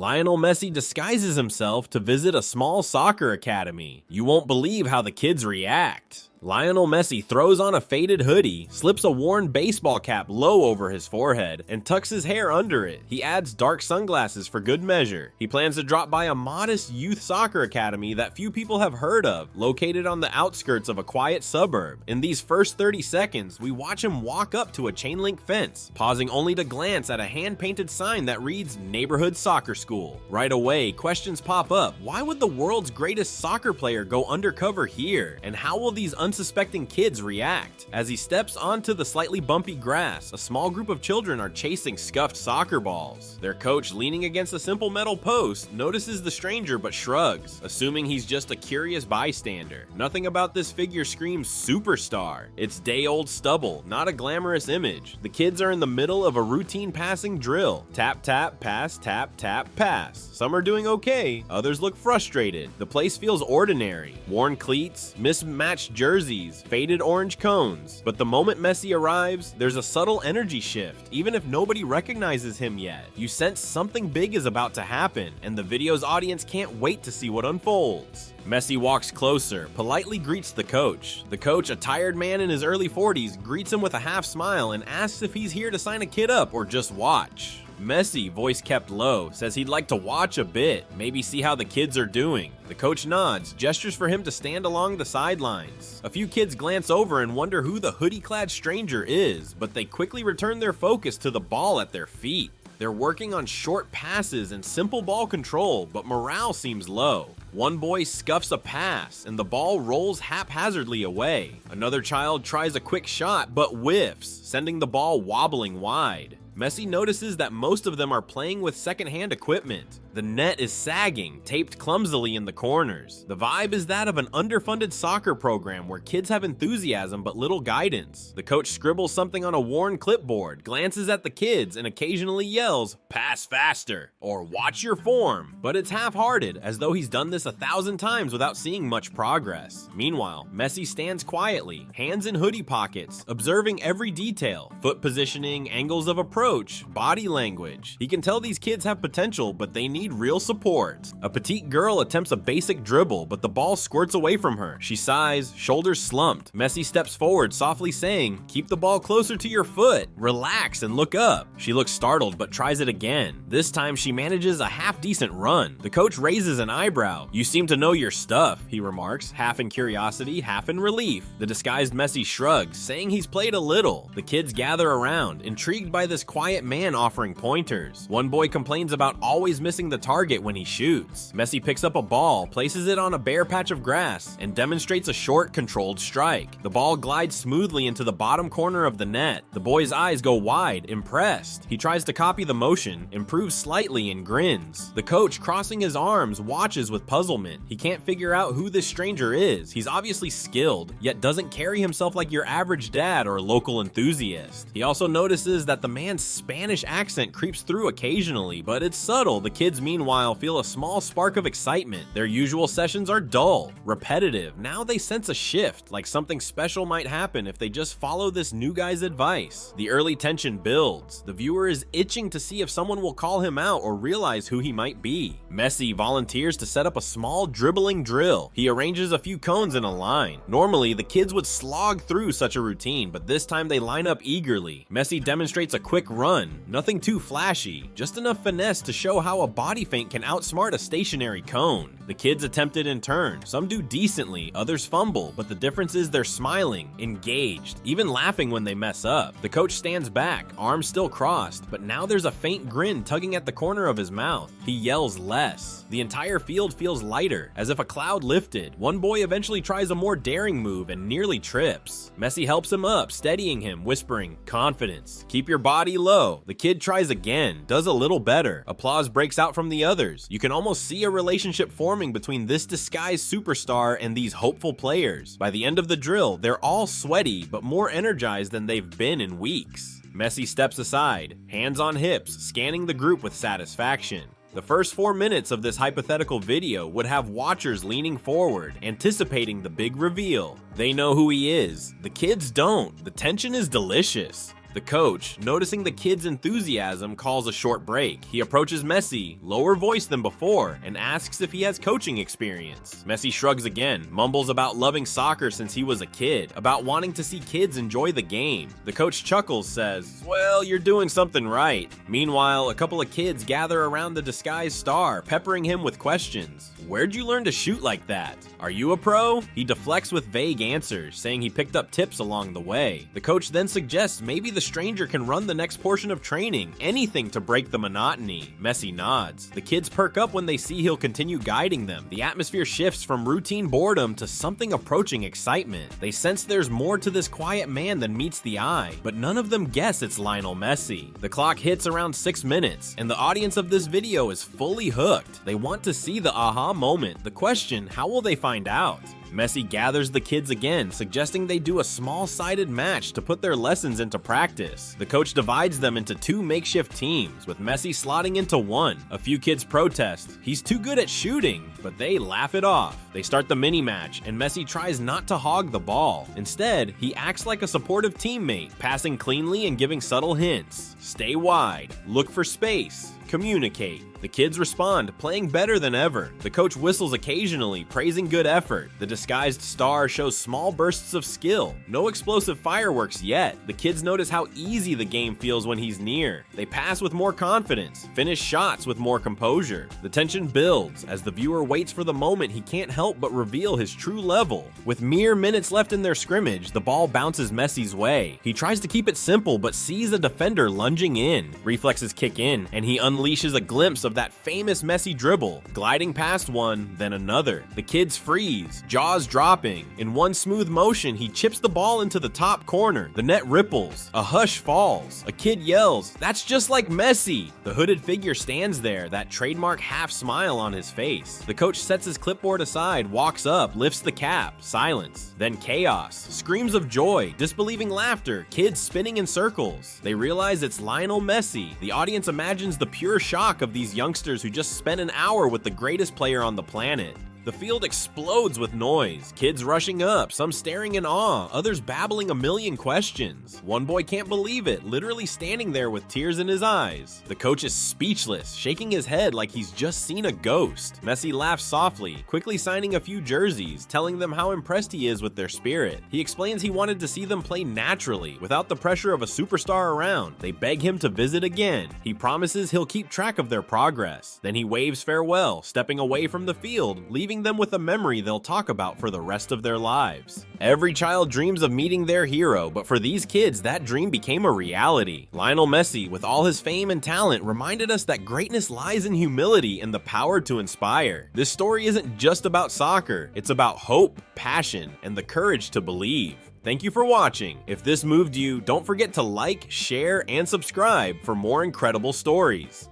Lionel Messi disguises himself to visit a small soccer academy. You won't believe how the kids react. Lionel Messi throws on a faded hoodie, slips a worn baseball cap low over his forehead, and tucks his hair under it. He adds dark sunglasses for good measure. He plans to drop by a modest youth soccer academy that few people have heard of, located on the outskirts of a quiet suburb. In these first 30 seconds, we watch him walk up to a chain-link fence, pausing only to glance at a hand-painted sign that reads Neighborhood Soccer School. Right away, questions pop up. Why would the world's greatest soccer player go undercover here? And how will these unsuspecting kids react? As he steps onto the slightly bumpy grass, a small group of children are chasing scuffed soccer balls. Their coach, leaning against a simple metal post, notices the stranger but shrugs, assuming he's just a curious bystander. Nothing about this figure screams superstar. It's day-old stubble, not a glamorous image. The kids are in the middle of a routine passing drill. Tap, tap, pass, tap, tap, pass. Some are doing okay, others look frustrated. The place feels ordinary. Worn cleats, mismatched jerseys, faded orange cones. But the moment Messi arrives, there's a subtle energy shift, even if nobody recognizes him yet. You sense something big is about to happen, and the video's audience can't wait to see what unfolds. Messi walks closer, politely greets the coach. The coach, a tired man in his early 40s, greets him with a half smile and asks if he's here to sign a kid up or just watch. Messi, voice kept low, says he'd like to watch a bit, maybe see how the kids are doing. The coach nods, gestures for him to stand along the sidelines. A few kids glance over and wonder who the hoodie-clad stranger is, but they quickly return their focus to the ball at their feet. They're working on short passes and simple ball control, but morale seems low. One boy scuffs a pass, and the ball rolls haphazardly away. Another child tries a quick shot, but whiffs, sending the ball wobbling wide. Messi notices that most of them are playing with second-hand equipment. The net is sagging, taped clumsily in the corners. The vibe is that of an underfunded soccer program where kids have enthusiasm but little guidance. The coach scribbles something on a worn clipboard, glances at the kids, and occasionally yells, "Pass faster," or "Watch your form." But it's half-hearted, as though he's done this 1,000 times without seeing much progress. Meanwhile, Messi stands quietly, hands in hoodie pockets, observing every detail: foot positioning, angles of approach, body language. He can tell these kids have potential, but they need real support. A petite girl attempts a basic dribble, but the ball squirts away from her. She sighs, shoulders slumped. Messi steps forward, softly saying, "Keep the ball closer to your foot. Relax and look up." She looks startled, but tries it again. This time she manages a half-decent run. The coach raises an eyebrow. "You seem to know your stuff," he remarks, half in curiosity, half in relief. The disguised Messi shrugs, saying he's played a little. The kids gather around, intrigued by this quiet man offering pointers. One boy complains about always missing the target when he shoots. Messi picks up a ball, places it on a bare patch of grass, and demonstrates a short, controlled strike. The ball glides smoothly into the bottom corner of the net. The boy's eyes go wide, impressed. He tries to copy the motion, improves slightly, and grins. The coach, crossing his arms, watches with puzzlement. He can't figure out who this stranger is. He's obviously skilled, yet doesn't carry himself like your average dad or local enthusiast. He also notices that the man's Spanish accent creeps through occasionally, but it's subtle. The kids, meanwhile, feel a small spark of excitement. Their usual sessions are dull, repetitive. Now they sense a shift, like something special might happen if they just follow this new guy's advice. The early tension builds. The viewer is itching to see if someone will call him out or realize who he might be. Messi volunteers to set up a small dribbling drill. He arranges a few cones in a line. Normally, the kids would slog through such a routine, but this time they line up eagerly. Messi demonstrates a quick run, nothing too flashy, just enough finesse to show how a body feint can outsmart a stationary cone. The kids attempt it in turn. Some do decently, others fumble, but the difference is they're smiling, engaged, even laughing when they mess up. The coach stands back, arms still crossed, but now there's a faint grin tugging at the corner of his mouth. He yells less. The entire field feels lighter, as if a cloud lifted. One boy eventually tries a more daring move and nearly trips. Messi helps him up, steadying him, whispering, "Confidence. Keep your body low." The kid tries again, does a little better. Applause breaks out from the others. You can almost see a relationship forming between this disguised superstar and these hopeful players. By the end of the drill, they're all sweaty, but more energized than they've been in weeks. Messi steps aside, hands on hips, scanning the group with satisfaction. The first 4 minutes of this hypothetical video would have watchers leaning forward, anticipating the big reveal. They know who he is. The kids don't. The tension is delicious. The coach, noticing the kids' enthusiasm, calls a short break. He approaches Messi, lower voice than before, and asks if he has coaching experience. Messi shrugs again, mumbles about loving soccer since he was a kid, about wanting to see kids enjoy the game. The coach chuckles, says, "Well, you're doing something right." Meanwhile, a couple of kids gather around the disguised star, peppering him with questions. "Where'd you learn to shoot like that? Are you a pro?" He deflects with vague answers, saying he picked up tips along the way. The coach then suggests maybe the stranger can run the next portion of training, anything to break the monotony. Messi nods. The kids perk up when they see he'll continue guiding them. The atmosphere shifts from routine boredom to something approaching excitement. They sense there's more to this quiet man than meets the eye, but none of them guess it's Lionel Messi. The clock hits around 6 minutes, and the audience of this video is fully hooked. They want to see the aha moment. The question, how will they find out? Messi gathers the kids again, suggesting they do a small-sided match to put their lessons into practice. The coach divides them into 2 makeshift teams, with Messi slotting into one. A few kids protest, "He's too good at shooting," but they laugh it off. They start the mini-match, and Messi tries not to hog the ball. Instead, he acts like a supportive teammate, passing cleanly and giving subtle hints. Stay wide, look for space, communicate. The kids respond, playing better than ever. The coach whistles occasionally, praising good effort. The disguised star shows small bursts of skill. No explosive fireworks yet. The kids notice how easy the game feels when he's near. They pass with more confidence, finish shots with more composure. The tension builds as the viewer waits for the moment he can't help but reveal his true level. With mere minutes left in their scrimmage, the ball bounces Messi's way. He tries to keep it simple but sees a defender lunging in. Reflexes kick in, and he unleashes a glimpse of that famous Messi dribble, gliding past one, then another. The kids freeze, jaws dropping. In one smooth motion, he chips the ball into the top corner. The net ripples. A hush falls. A kid yells, "That's just like Messi!" The hooded figure stands there, that trademark half smile on his face. The coach sets his clipboard aside, walks up, lifts the cap. Silence. Then chaos. Screams of joy, disbelieving laughter, kids spinning in circles. They realize it's Lionel Messi. The audience imagines the pure shock of these youngsters who just spent an hour with the greatest player on the planet. The field explodes with noise, kids rushing up, some staring in awe, others babbling a million questions. One boy can't believe it, literally standing there with tears in his eyes. The coach is speechless, shaking his head like he's just seen a ghost. Messi laughs softly, quickly signing a few jerseys, telling them how impressed he is with their spirit. He explains he wanted to see them play naturally, without the pressure of a superstar around. They beg him to visit again. He promises he'll keep track of their progress. Then he waves farewell, stepping away from the field, leaving them with a memory they'll talk about for the rest of their lives. Every child dreams of meeting their hero, but for these kids, that dream became a reality. Lionel Messi, with all his fame and talent, reminded us that greatness lies in humility and the power to inspire. This story isn't just about soccer, it's about hope, passion, and the courage to believe. Thank you for watching. If this moved you, don't forget to like, share, and subscribe for more incredible stories.